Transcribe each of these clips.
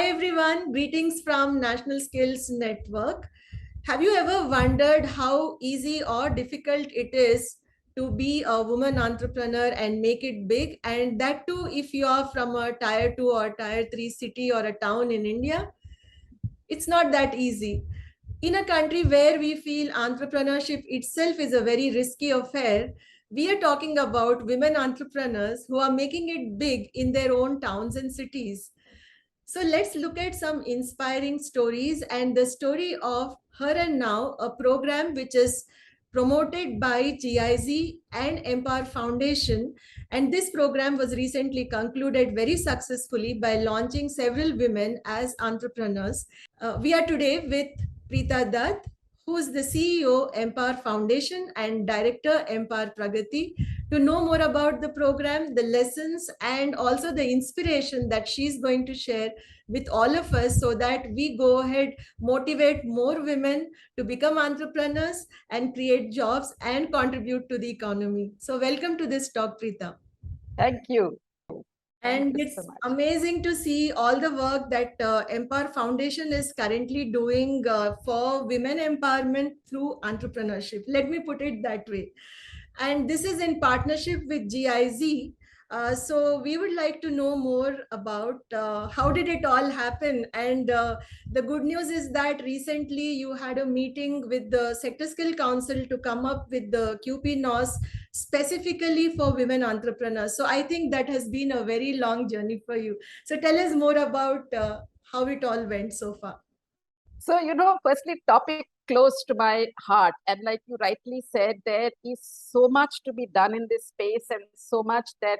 everyone, greetings from National Skills Network. Have you ever wondered how easy or difficult it is to be a woman entrepreneur and make it big? And that too, if you are from a tier 2 or tier 3 city or a town in India, it's not that easy. In a country where we feel entrepreneurship itself is a very risky affair, we are talking about women entrepreneurs who are making it big in their own towns and cities. So let's look at some inspiring stories and the story of Her and Now, a program which is promoted by GIZ and Empower Foundation. And this program was recently concluded very successfully by launching several women as entrepreneurs. We are today with Pritha Dutt, who is the CEO Empower Foundation and Director Empower Pragati, to know more about the program, the lessons, and also the inspiration that she's going to share with all of us so that we go ahead, motivate more women to become entrepreneurs and create jobs and contribute to the economy. So welcome to this talk, Pritha. Thank you. And it's amazing to see all the work that Empower Foundation is currently doing for women empowerment through entrepreneurship. Let me put it that way. And this is in partnership with GIZ. So we would like to know more about how did it all happen. And the good news is that recently you had a meeting with the Sector Skill Council to come up with the QP NOS specifically for women entrepreneurs. So I think that has been a very long journey for you. So tell us more about how it all went so far. So, firstly, topic close to my heart. And like you rightly said, there is so much to be done in this space and so much that,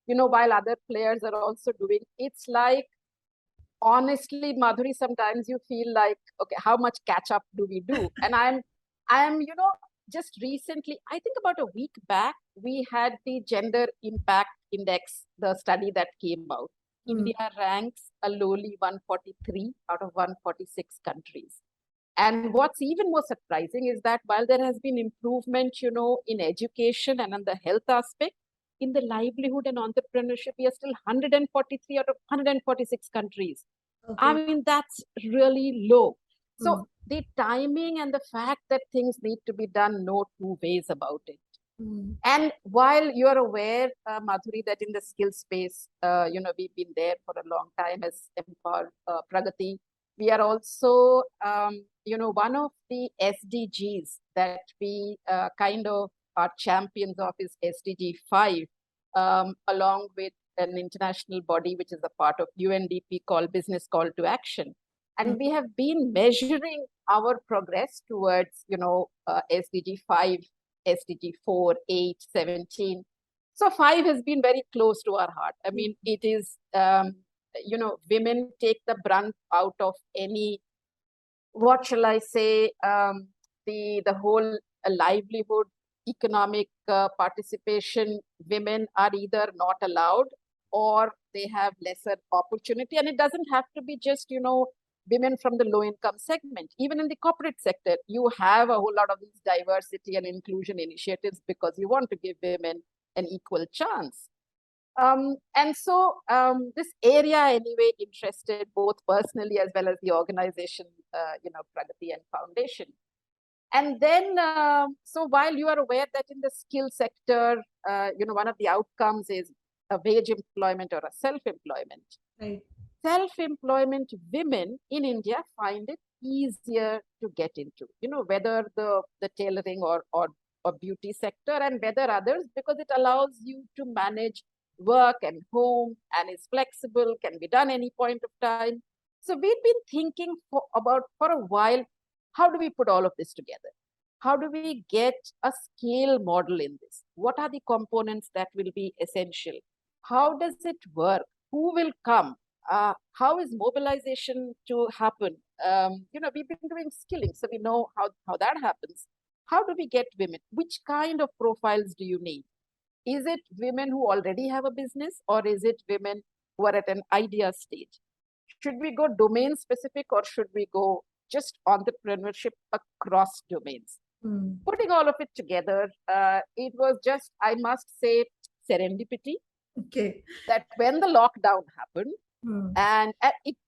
while other players are also doing, it's like, honestly, Madhuri, sometimes you feel like, okay, how much catch up do we do? And I'm, just recently, I think about a week back, we had the Gender Impact Index, the study that came out. India ranks a lowly 143 out of 146 countries. And what's even more surprising is that while there has been improvement, in education and on the health aspect, in the livelihood and entrepreneurship, we are still 143 out of 146 countries. Okay. I mean, that's really low. So the timing and the fact that things need to be done, no two ways about it. And while you're aware, Madhuri, that in the skill space, we've been there for a long time as Empower Pragati. We are also, one of the SDGs that we kind of are champions of is SDG 5, along with an international body, which is a part of UNDP called Business Call to Action. And we have been measuring our progress towards, SDG 5, SDG 4, 8, 17. So 5 has been very close to our heart. I mean, it is, women take the brunt out of any, what shall I say, the whole livelihood, economic participation. Women are either not allowed or they have lesser opportunity. And it doesn't have to be just, women from the low-income segment. Even in the corporate sector, you have a whole lot of these diversity and inclusion initiatives because you want to give women an equal chance. And so this area anyway interested both personally as well as the organization, Pragati and Foundation. And then, so while you are aware that in the skill sector, one of the outcomes is a wage employment or a self-employment. Right. Self-employment women in India find it easier to get into, whether the tailoring or beauty sector and whether others, because it allows you to manage work and home and is flexible, can be done any point of time. So we've been thinking for a while, how do we put all of this together? How do we get a scale model in this? What are the components that will be essential? How does it work? Who will come? How is mobilization to happen? We've been doing skilling, so we know how that happens. How do we get women? Which kind of profiles do you need? Is it women who already have a business, or is it women who are at an idea stage? Should we go domain specific, or should we go just entrepreneurship across domains? Putting all of it together, it was just, I must say, serendipity. Okay. That when the lockdown happened, And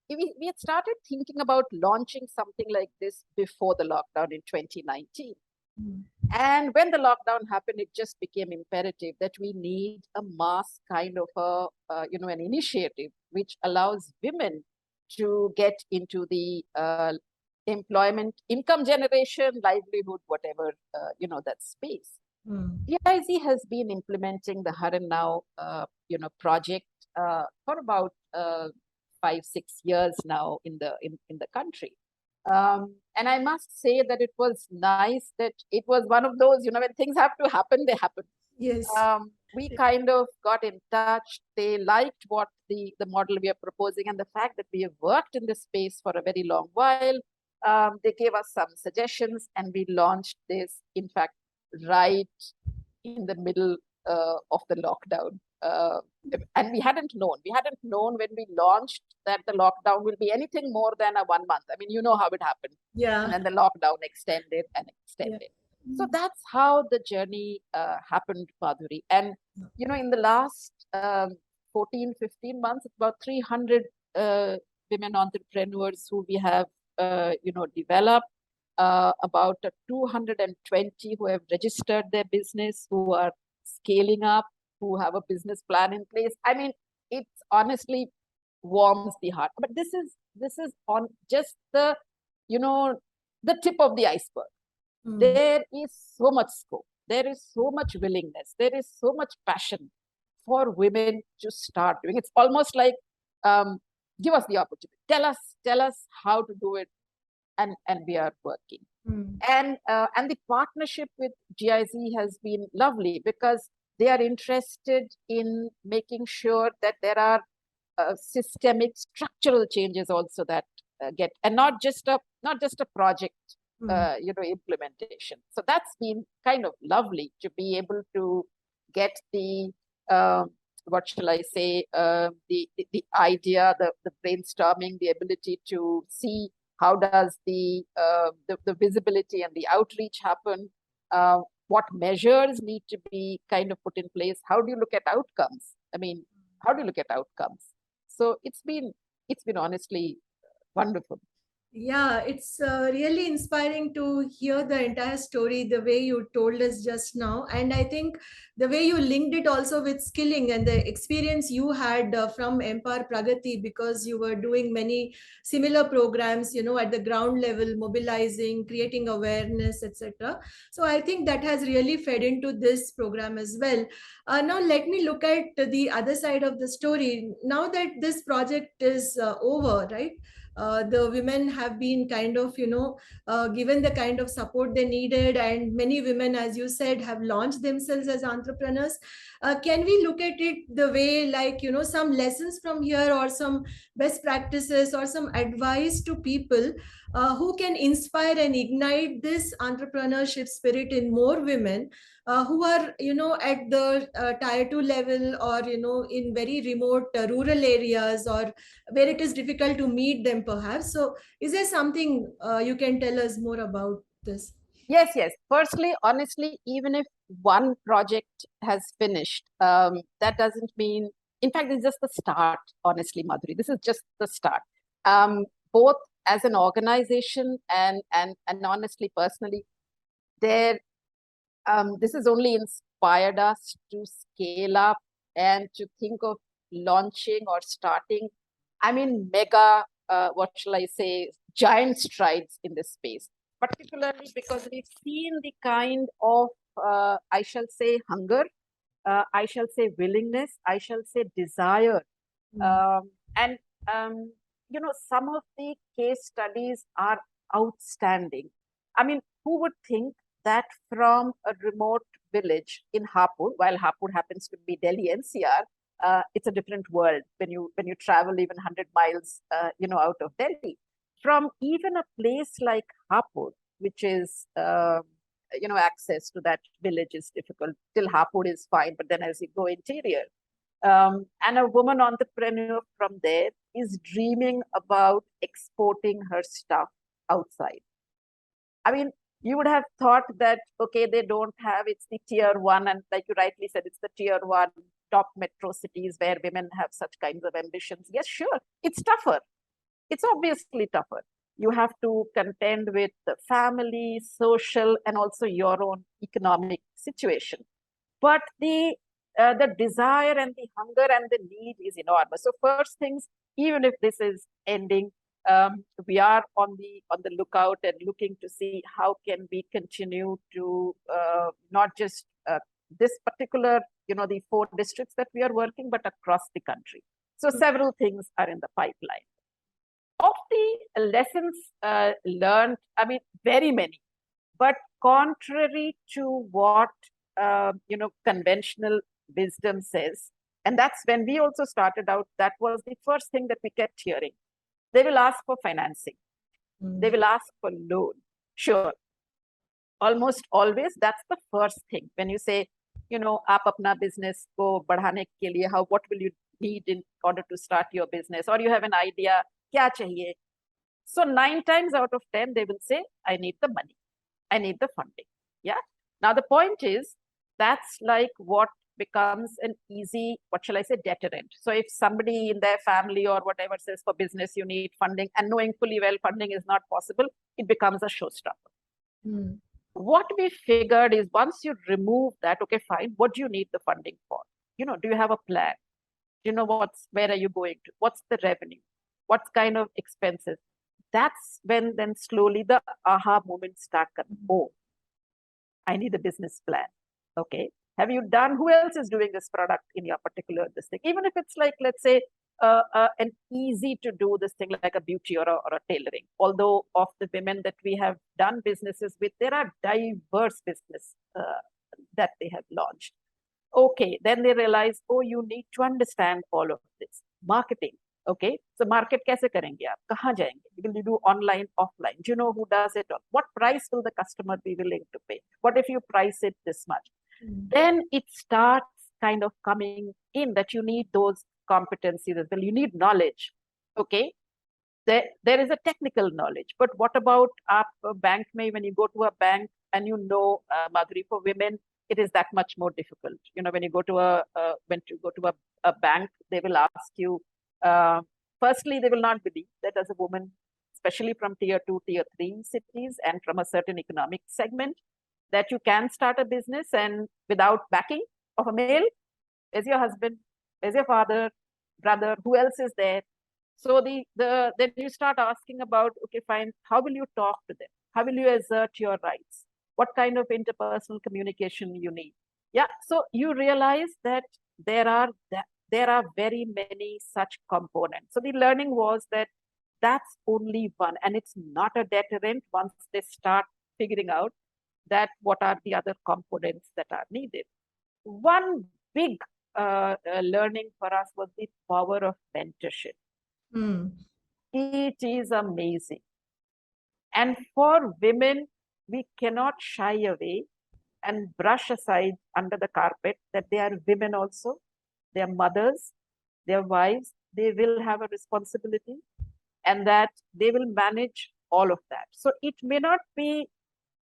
we had started thinking about launching something like this before the lockdown in 2019. And when the lockdown happened, it just became imperative that we need a mass kind of an initiative which allows women to get into the employment, income generation, livelihood, whatever, that space. GIZ has been implementing the Her&Now, project for about 5-6 years now in the country. And I must say that it was nice that it was one of those, when things have to happen, they happen. Yes. We kind of got in touch. They liked what the model we are proposing and the fact that we have worked in this space for a very long while. They gave us some suggestions and we launched this, in fact, right in the middle of the lockdown. And we hadn't known when we launched that the lockdown will be anything more than a 1 month. I mean, you know how it happened. Yeah. And then the lockdown extended and extended. Yeah. So that's how the journey happened, Madhuri. And, in the last 14, 15 months, it's about 300 women entrepreneurs who we have, developed. About 220 who have registered their business, who are scaling up, who have a business plan in place. I mean, it honestly warms the heart. But this is on just the tip of the iceberg. There is so much scope. There is so much willingness. There is so much passion for women to start doing. It's almost like, give us the opportunity. Tell us how to do it. And we are working. And the partnership with GIZ has been lovely because they are interested in making sure that there are systemic structural changes also that get, and not just a project implementation. So that's been kind of lovely to be able to get the what shall I say, the idea, the brainstorming, the ability to see how does the visibility and the outreach happen, what measures need to be kind of put in place, how do you look at outcomes? I mean, how do you look at outcomes? So it's been honestly wonderful. Yeah, it's really inspiring to hear the entire story the way you told us just now. And I think the way you linked it also with skilling and the experience you had from Empower Pragati, because you were doing many similar programs, at the ground level, mobilizing, creating awareness, etc. So I think that has really fed into this program as well. Now, let me look at the other side of the story. Now that this project is over, right? The women have been kind of given the kind of support they needed, and many women, as you said, have launched themselves as entrepreneurs. Can we look at it the way, like, some lessons from here, or some best practices, or some advice to people who can inspire and ignite this entrepreneurship spirit in more women who are at the tier 2 level, or in very remote rural areas, or where it is difficult to meet them perhaps? So is there something you can tell us more about this? Yes. Firstly, honestly, even if one project has finished, that doesn't mean, in fact, it's just the start, honestly, Madhuri. This is just the start. Both as an organization and honestly, personally, there, this has only inspired us to scale up and to think of launching or starting, I mean, mega, what shall I say, giant strides in this space, particularly because we've seen the kind of, I shall say, hunger, I shall say, willingness, I shall say, desire. And, some of the case studies are outstanding. I mean, who would think that from a remote village in Hapur, while Hapur happens to be Delhi NCR, it's a different world when you travel even 100 miles, out of Delhi. From even a place like Hapur, which is, access to that village is difficult. Till Hapur is fine, but then as you go interior, and a woman entrepreneur from there is dreaming about exporting her stuff outside. I mean, you would have thought that, okay, they don't have, it's the tier 1, and like you rightly said, it's the tier 1 top metro cities where women have such kinds of ambitions. Yes, sure, it's tougher. It's obviously tougher. You have to contend with the family, social, and also your own economic situation. But the desire and the hunger and the need is enormous. So first things, even if this is ending, we are on the lookout and looking to see how can we continue to not just this particular, the 4 districts that we are working, but across the country. So several things are in the pipeline. Of the lessons learned, I mean, very many, but contrary to what conventional wisdom says, and that's when we also started out, that was the first thing that we kept hearing. They will ask for financing. They will ask for loan. Sure. Almost always, that's the first thing. When you say, aap apna business ko badhane ke liye, what will you need in order to start your business? Or you have an idea, kya chahiye? So 9 times out of 10, they will say, I need the money. I need the funding. Yeah. Now, the point is, that's like what becomes an easy, what shall I say, deterrent. So if somebody in their family or whatever says for business, you need funding, and knowing fully well funding is not possible, it becomes a showstopper. What we figured is, once you remove that, okay, fine, what do you need the funding for? Do you have a plan? Do you know where are you going to? What's the revenue? What kind of expenses? That's when then slowly the aha moments start coming. Oh, I need a business plan. Okay. Have you done, who else is doing this product in your particular this thing? Even if it's like, let's say, an easy to do this thing like a beauty or a tailoring. Although of the women that we have done businesses with, there are diverse business that they have launched. Okay, then they realize, oh, you need to understand all of this. Marketing. Okay, so market kaise karenge aap? Kahan jayenge? Will you do online, offline? Do you know who does it? What price will the customer be willing to pay? What if you price it this much? Then it starts kind of coming in that you need those competencies as well. You need knowledge. Okay, there is a technical knowledge, but what about a bank? When you go to a bank and Madhuri, for women, it is that much more difficult. When you go to a bank, they will ask you. Firstly, they will not believe that as a woman, especially from tier 2, tier 3 cities, and from a certain economic segment, that you can start a business and without backing of a male. Is your husband? Is your father, brother? Who else is there? So then you start asking about, okay, fine, how will you talk to them? How will you assert your rights? What kind of interpersonal communication you need? Yeah, so you realize that there are very many such components. So the learning was that that's only one, and it's not a deterrent once they start figuring out that what are the other components that are needed. One big learning for us was the power of mentorship. It is amazing. And for women, we cannot shy away and brush aside under the carpet that they are women also. They are mothers, they are wives, they will have a responsibility, and that they will manage all of that. So it may not be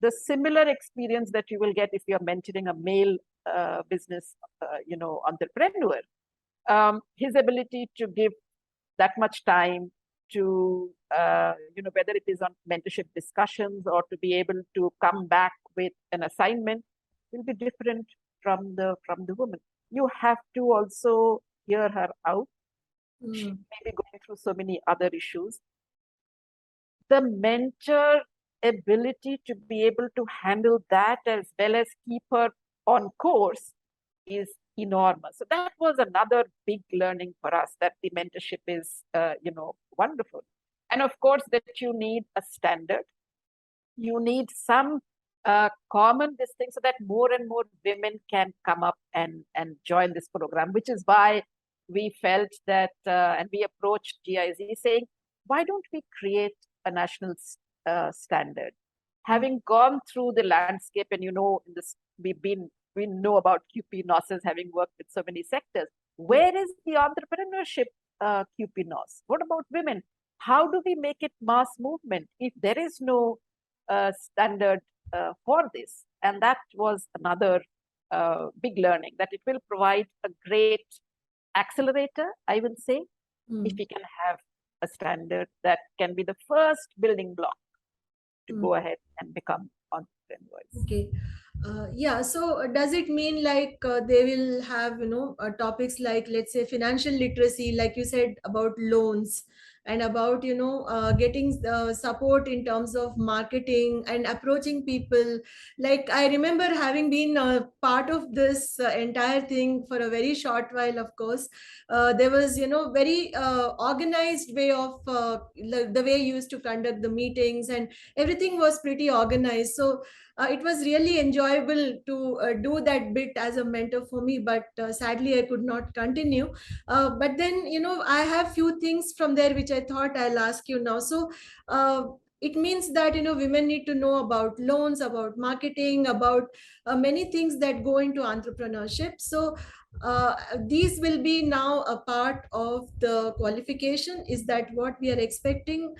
the similar experience that you will get if you're mentoring a male business, entrepreneur. His ability to give that much time to, whether it is on mentorship discussions or to be able to come back with an assignment, will be different from the woman. You have to also hear her out. She may be going through so many other issues. The mentor ability to be able to handle that as well as keep her on course is enormous. So that was another big learning for us, that the mentorship is, wonderful. And of course, that you need a standard. You need some common this thing so that more and more women can come up and join this program, which is why we felt that, and we approached GIZ saying, why don't we create a national standard? Having gone through the landscape, and in this, we know about QP-NOSs, having worked with so many sectors. Where is the entrepreneurship QP-NOS? What about women? How do we make it mass movement if there is no standard for this? And that was another big learning, that it will provide a great accelerator, I will say, if we can have a standard that can be the first building block to go ahead and become entrepreneurs. Okay. Yeah. So does it mean like they will have, topics like, let's say, financial literacy, like you said, about loans, and about, getting support in terms of marketing and approaching people? Like, I remember having been part of this entire thing for a very short while, of course. There was, very organized way of the way you used to conduct the meetings, and everything was pretty organized. So it was really enjoyable to do that bit as a mentor for me, but sadly I could not continue. But then, I have few things from there which I thought I'll ask you now. So it means that, women need to know about loans, about marketing, about many things that go into entrepreneurship. So these will be now a part of the qualification. Is that what we are expecting?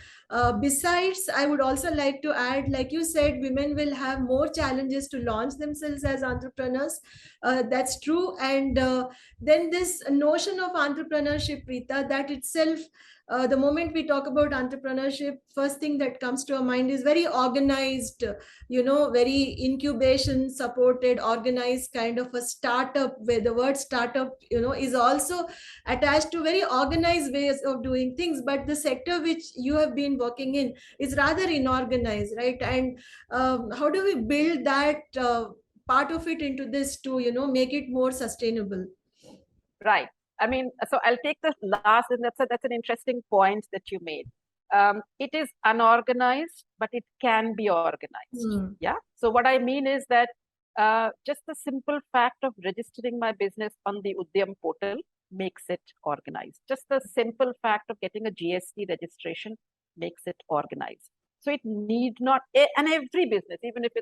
Besides, I would also like to add, like you said, women will have more challenges to launch themselves as entrepreneurs. That's true. And then this notion of entrepreneurship, Preeta, that itself, the moment we talk about entrepreneurship, first thing that comes to our mind is very organized, very incubation supported, organized kind of a startup, where the word startup, is also attached to very organized ways of doing things. But the sector which you have been working in is rather inorganized, right? And how do we build that part of it into this to, make it more sustainable? Right. I mean, so I'll take the last, and that's an interesting point that you made. It is unorganized, but it can be organized. Yeah. So what I mean is that just the simple fact of registering my business on the Udyam portal makes it organized. Just the simple fact of getting a GST registration makes it organized. So it need not, and every business, even if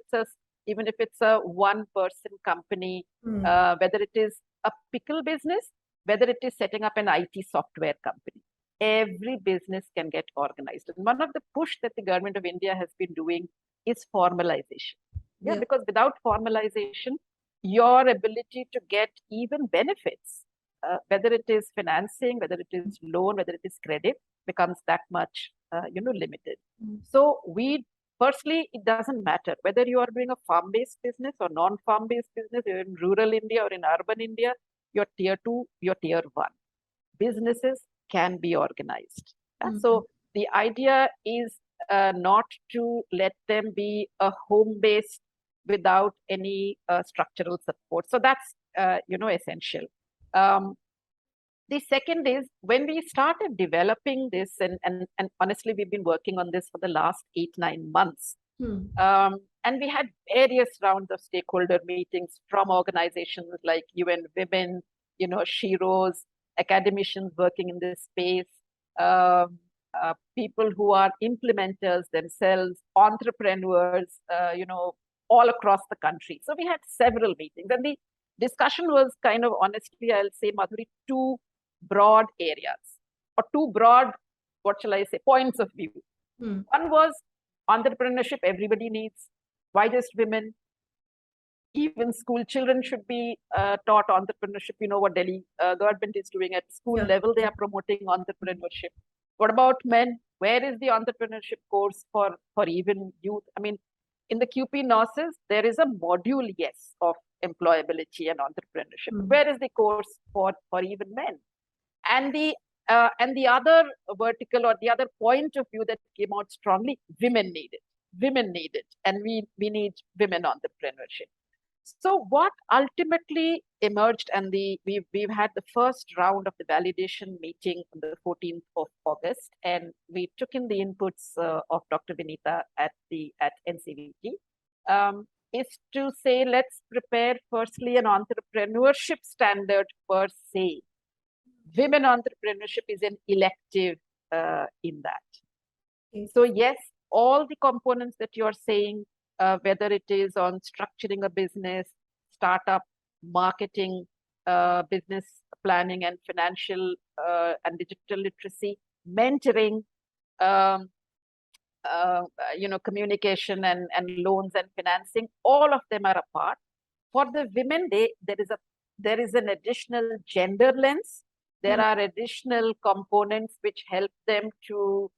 it's a one-person company, whether it is a pickle business, whether it is setting up an IT software company, every business can get organized. And one of the push that the government of India has been doing is formalization. Yeah, because without formalization, your ability to get even benefits, whether it is financing, whether it is loan, whether it is credit, becomes that much, limited. So firstly, it doesn't matter whether you are doing a farm-based business or non-farm-based business, you're in rural India or in urban India, you're tier 2, you're tier 1. Businesses can be organized. So the idea is not to let them be a home-based without any structural support. So that's, essential. The second is, when we started developing this, and honestly, we've been working on this for the last 8-9 months. And we had various rounds of stakeholder meetings from organizations like UN Women, Sheroes, academicians working in this space, people who are implementers themselves, entrepreneurs, all across the country. So we had several meetings, and the discussion was kind of, honestly, I'll say, Madhuri, two broad areas, or two broad, what shall I say, points of view. One was entrepreneurship everybody needs. Why just women? Even school children should be taught entrepreneurship. You know what Delhi government is doing at school level. They are promoting entrepreneurship. What about men? Where is the entrepreneurship course for even youth? I mean, in the QP nurses, there is a module, yes, of employability and entrepreneurship. Where is the course for even men? And the other vertical, or the other point of view that came out strongly, women need it. Women need it, and we need women entrepreneurship. So what ultimately emerged, and we've had the first round of the validation meeting on the 14th of August, and we took in the inputs of Dr. Vinita at NCVT, is to say, let's prepare firstly an entrepreneurship standard per se. Women entrepreneurship is an elective in that. So yes, all the components that you're saying, whether it is on structuring a business, startup, marketing, business planning and financial and digital literacy, mentoring, communication and loans and financing, all of them are a part. For the women, there is an additional gender lens. There are additional components which help them to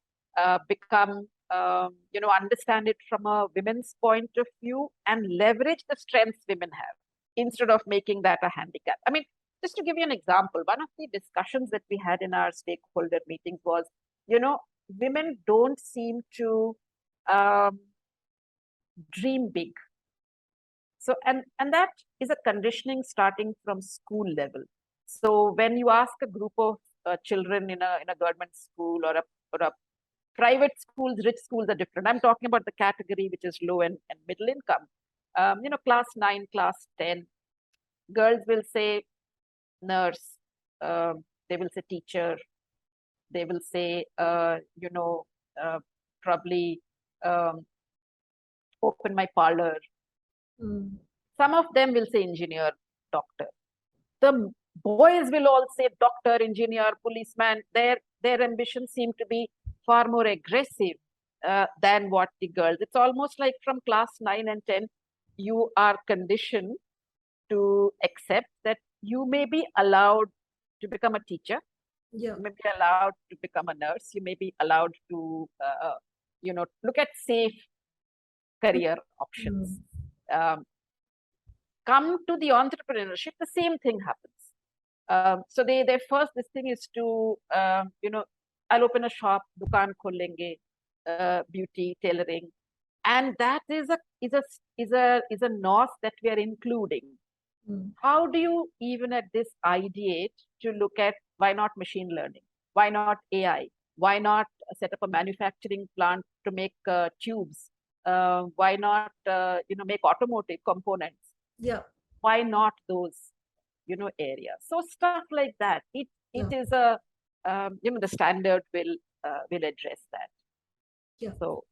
become, understand it from a women's point of view and leverage the strengths women have instead of making that a handicap. I mean, just to give you an example, one of the discussions that we had in our stakeholder meetings was, women don't seem to dream big. So, and that is a conditioning starting from school level. So when you ask a group of children in a government school or a private schools, rich schools are different. I'm talking about the category which is low and middle income. Class 9, class 10, girls will say nurse, they will say teacher, they will say, probably open my parlor. Some of them will say engineer, doctor. The boys will all say doctor, engineer, policeman. Their ambitions seem to be far more aggressive than what the girls. It's almost like from class 9 and 10, you are conditioned to accept that you may be allowed to become a teacher. Yeah. You may be allowed to become a nurse. You may be allowed to, look at safe career options. Come to the entrepreneurship, the same thing happens. So their first this thing is to, I'll open a shop, dukaan kholenge, beauty, tailoring, and that is a north that we are including. How do you even at this ideate to look at why not machine learning? Why not AI? Why not set up a manufacturing plant to make tubes? Why not, make automotive components? Yeah. Why not those, areas? So stuff like that. It is a, the standard will address that. Yeah. So.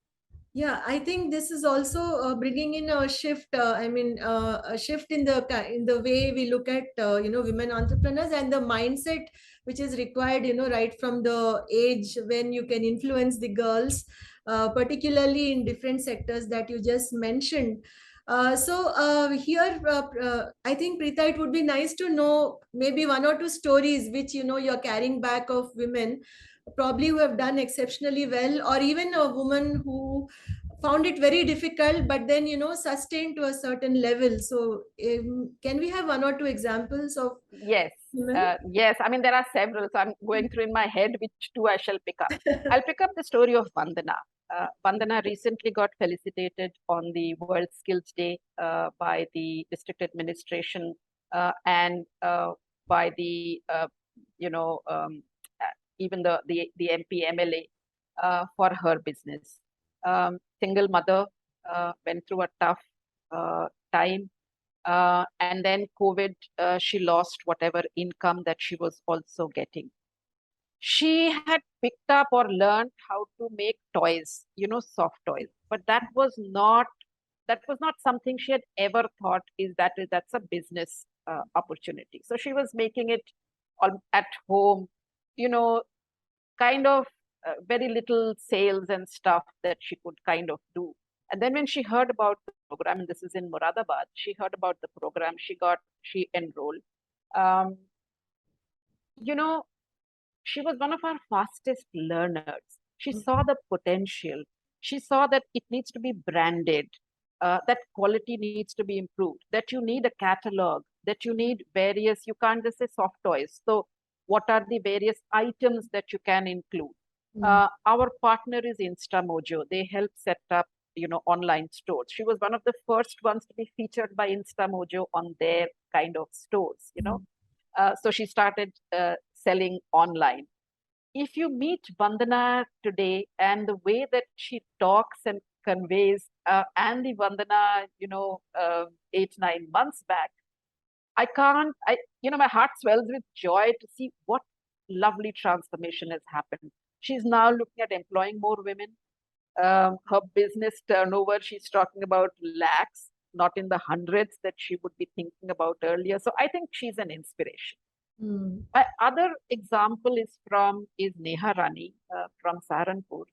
Yeah, I think this is also bringing in a shift. A shift in the way we look at women entrepreneurs and the mindset which is required. Right from the age when you can influence the girls, particularly in different sectors that you just mentioned. Here, I think Pritha, it would be nice to know maybe one or two stories which you're carrying back of women probably who have done exceptionally well, or even a woman who found it very difficult but then sustained to a certain level. So can we have one or two examples of Yes, women? yes. I mean, there are several. So I'm going through in my head which two I shall pick up. I'll pick up the story of Vandana. Vandana recently got felicitated on the World Skills Day by the district administration and by the, even the MP MLA for her business. Single mother, went through a tough time. And then COVID, she lost whatever income that she was also getting. She had picked up or learned how to make toys, soft toys, but that was not something she had ever thought that's a business opportunity. So she was making it at home, kind of very little sales and stuff that she could kind of do. And then when she heard about the program, and this is in Moradabad, she heard about the program, she enrolled. She was one of our fastest learners. She saw the potential. She saw that it needs to be branded, that quality needs to be improved, that you need a catalog, that you need you can't just say soft toys. So what are the various items that you can include? Our partner is InstaMojo. They help set up, online stores. She was one of the first ones to be featured by InstaMojo on their kind of stores, so she started selling online. If you meet Vandana today and the way that she talks and conveys, and the Vandana, 8-9 months back, my heart swells with joy to see what lovely transformation has happened. She's now looking at employing more women. Her business turnover, she's talking about lakhs, not in the hundreds that she would be thinking about earlier. So I think she's an inspiration. My other example is Neha Rani from Saharanpur.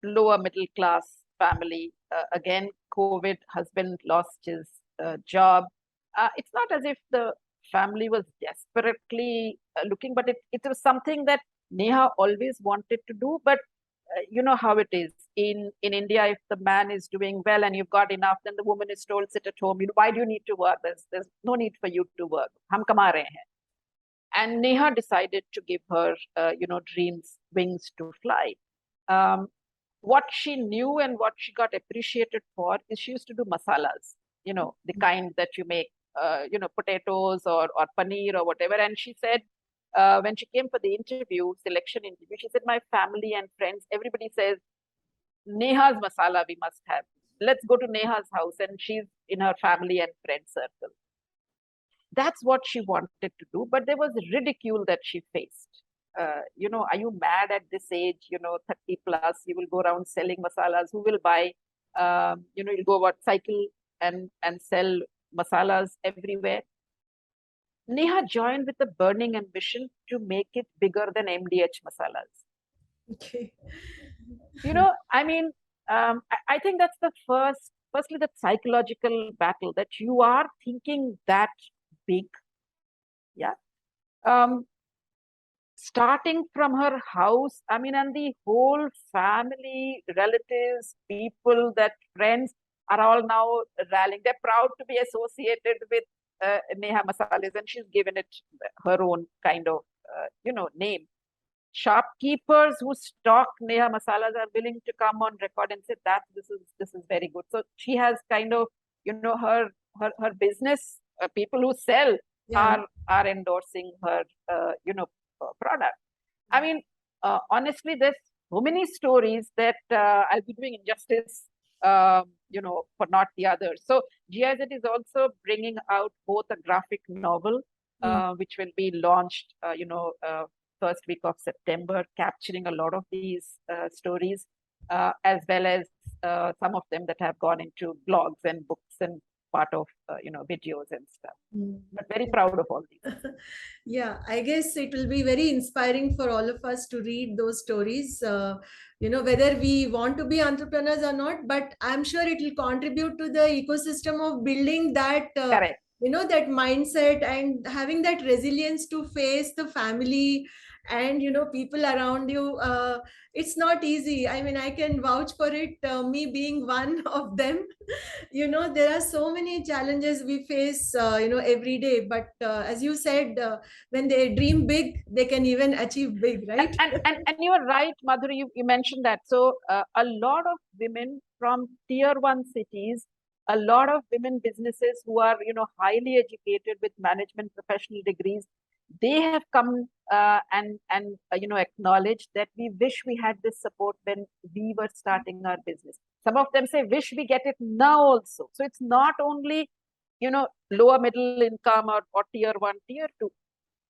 Lower middle class family. Again, COVID, husband lost his job. It's not as if the family was desperately looking, but it was something that Neha always wanted to do. But you know how it is in India. If the man is doing well and you've got enough, then the woman is told, sit at home. You know, why do you need to work? There's no need for you to work. Hum kama rahe hain. And Neha decided to give her, dreams wings to fly. Um, what she knew and what she got appreciated for is she used to do masalas, the kind that you make, potatoes or paneer or whatever. And she said, when she came for the selection interview, she said, my family and friends, everybody says, Neha's masala we must have. Let's go to Neha's house. And she's in her family and friend circle. That's what she wanted to do, but there was ridicule that she faced. Are you mad at this age, 30 plus, you will go around selling masalas, who will buy? You'll go cycle and sell masalas everywhere. Neha joined with a burning ambition to make it bigger than MDH masalas. Okay. I think that's firstly, the psychological battle that you are thinking that big. Yeah. Starting from her house, and the whole family, relatives, people, that friends are all now rallying. They're proud to be associated with Neha Masalas, and she's given it her own kind of, name. Shopkeepers who stock Neha Masalas are willing to come on record and say that this is very good. So she has kind of, her business, people who sell are endorsing her, product. Honestly, there's so many stories that I'll be doing injustice, for not the others. So GIZ is also bringing out both a graphic novel, which will be launched, first week of September, capturing a lot of these stories, as well as some of them that have gone into blogs and books and part of videos and stuff. But very proud of all these. Yeah, I guess it will be very inspiring for all of us to read those stories, whether we want to be entrepreneurs or not, but I'm sure it will contribute to the ecosystem of building that that mindset and having that resilience to face the family and people around you. It's not easy. I can vouch for it, me being one of them. There are so many challenges we face every day, but as you said, when they dream big, they can even achieve big, right? And you are right, Madhuri, you mentioned that. So a lot of women from tier 1 cities, a lot of women businesses who are highly educated with management professional degrees, they have come and acknowledged that we wish we had this support when we were starting our business. Some of them say, wish we get it now also. So it's not only, lower middle income or tier 1, tier 2.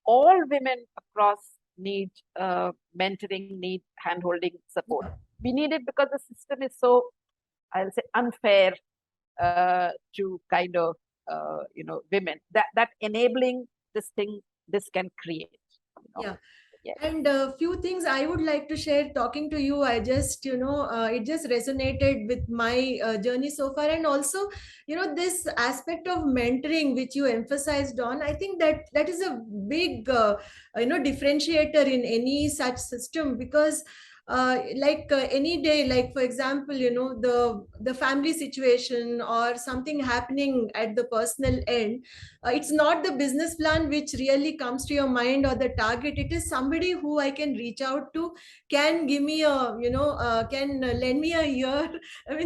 All women across need mentoring, need hand-holding support. We need it because the system is so, I'll say, unfair to kind of, women. That enabling this can create. Yeah. Yes. And a few things I would like to share talking to you. I just, it just resonated with my journey so far. And also, this aspect of mentoring, which you emphasized on, I think that is a big, differentiator in any such system, because any day, like for example, the family situation or something happening at the personal end, it's not the business plan which really comes to your mind or the target. It is somebody who I can reach out to, can give me a can lend me a ear.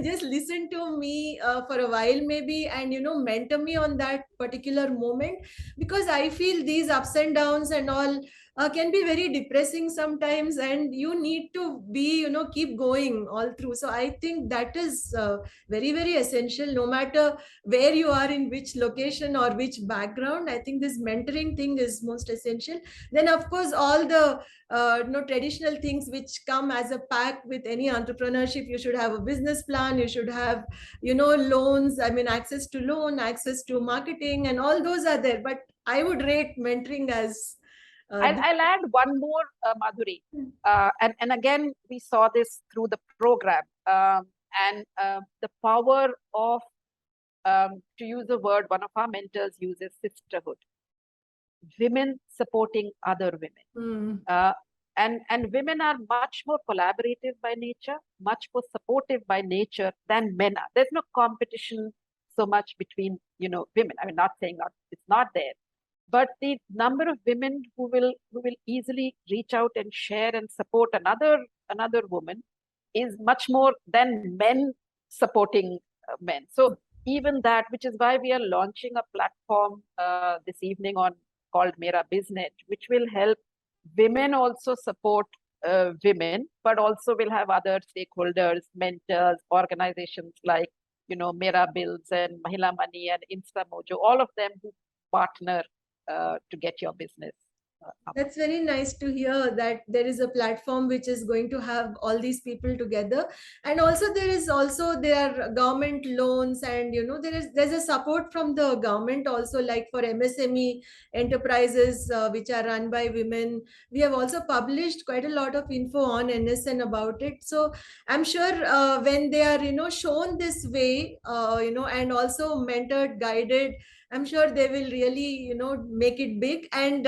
Just listen to me for a while maybe, and mentor me on that particular moment, because I feel these ups and downs and all can be very depressing sometimes, and you need to be keep going all through. So I think that is very, very essential, no matter where you are, in which location or which background. I think this mentoring thing is most essential. Then of course all the traditional things which come as a pack with any entrepreneurship. You should have a business plan, you should have loans, access to loan, access to marketing, and all those are there. But I would rate mentoring as I'll add one more, Madhuri. And again, we saw this through the program. and the power of, to use a word one of our mentors uses, sisterhood. Women supporting other women. And women are much more collaborative by nature, much more supportive by nature than men are. There's no competition so much between, women. I mean, not saying it's not there, but the number of women who will easily reach out and share and support another woman is much more than men supporting men. So even that, which is why we are launching a platform this evening called Mera Business, which will help women also support women, but also will have other stakeholders, mentors, organizations like, Mera Bills and Mahila Money and InstaMojo, all of them who partner to get your business up. That's very nice to hear that there is a platform which is going to have all these people together. And also there are government loans, and there's a support from the government also, like for MSME enterprises which are run by women. We have also published quite a lot of info on NSN about it. So I'm sure when they are shown this way, and also mentored, guided, I'm sure they will really make it big, and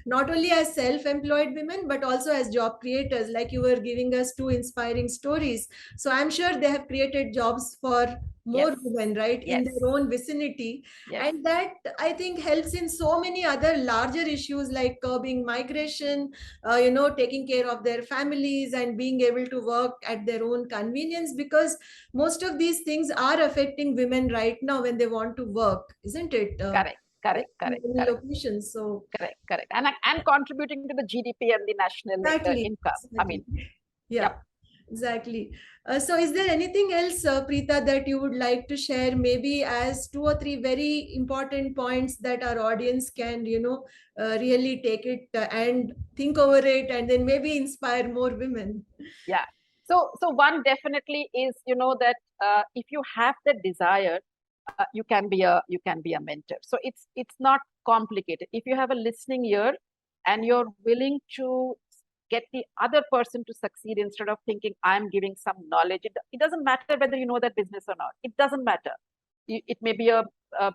not only as self-employed women but also as job creators, like you were giving us two inspiring stories. So I'm sure they have created jobs for more women, right, in their own vicinity. And that, I think, helps in so many other larger issues like curbing migration, taking care of their families and being able to work at their own convenience, because most of these things are affecting women right now when they want to work, isn't it? Correct. Locations. So correct. And contributing to the GDP and the national income. Exactly. I mean, yeah. Exactly. So is there anything else, Preetha, that you would like to share, maybe as two or three very important points that our audience can, really take it and think over it, and then maybe inspire more women? Yeah. So one definitely is, that if you have the desire, you can be a mentor. So it's not complicated. If you have a listening ear and you're willing to get the other person to succeed instead of thinking I'm giving some knowledge, it doesn't matter whether you know that business or not. It doesn't matter. It may be a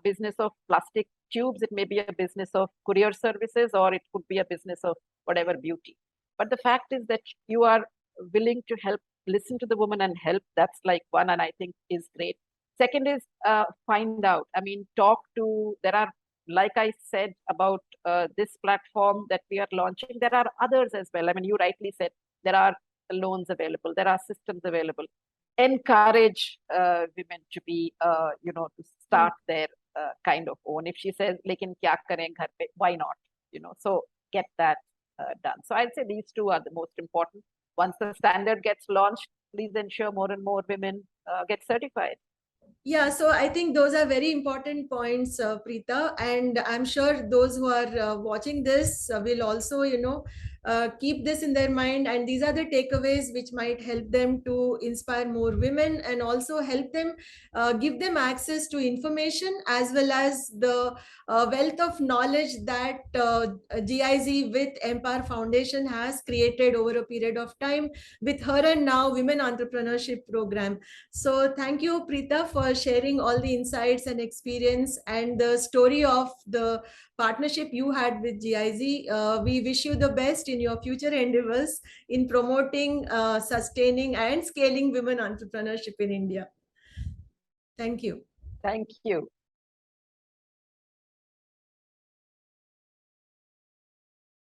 business of plastic tubes, it may be a business of courier services, or it could be a business of whatever, beauty. But the fact is that you are willing to help, listen to the woman and help. That's like one, and I think is great. Second is find out. I mean, talk to, there are, like I said about this platform that we are launching, there are others as well. I mean, you rightly said there are loans available, there are systems available. Encourage women to be, to start their kind of own. If she says, "Lekin kya kare ghar pe," why not? So get that done. So I'd say these two are the most important. Once the standard gets launched, please ensure more and more women get certified. Yeah, so I think those are very important points, Preetha, and I'm sure those who are watching this will also, keep this in their mind. And these are the takeaways which might help them to inspire more women, and also help them, give them access to information as well as the wealth of knowledge that GIZ with Empower Foundation has created over a period of time with Her and Now Women Entrepreneurship Program. So thank you, Preetha, for sharing all the insights and experience and the story of the partnership you had with GIZ. We wish you the best in your future endeavors in promoting, sustaining and scaling women entrepreneurship in India. Thank you. Thank you.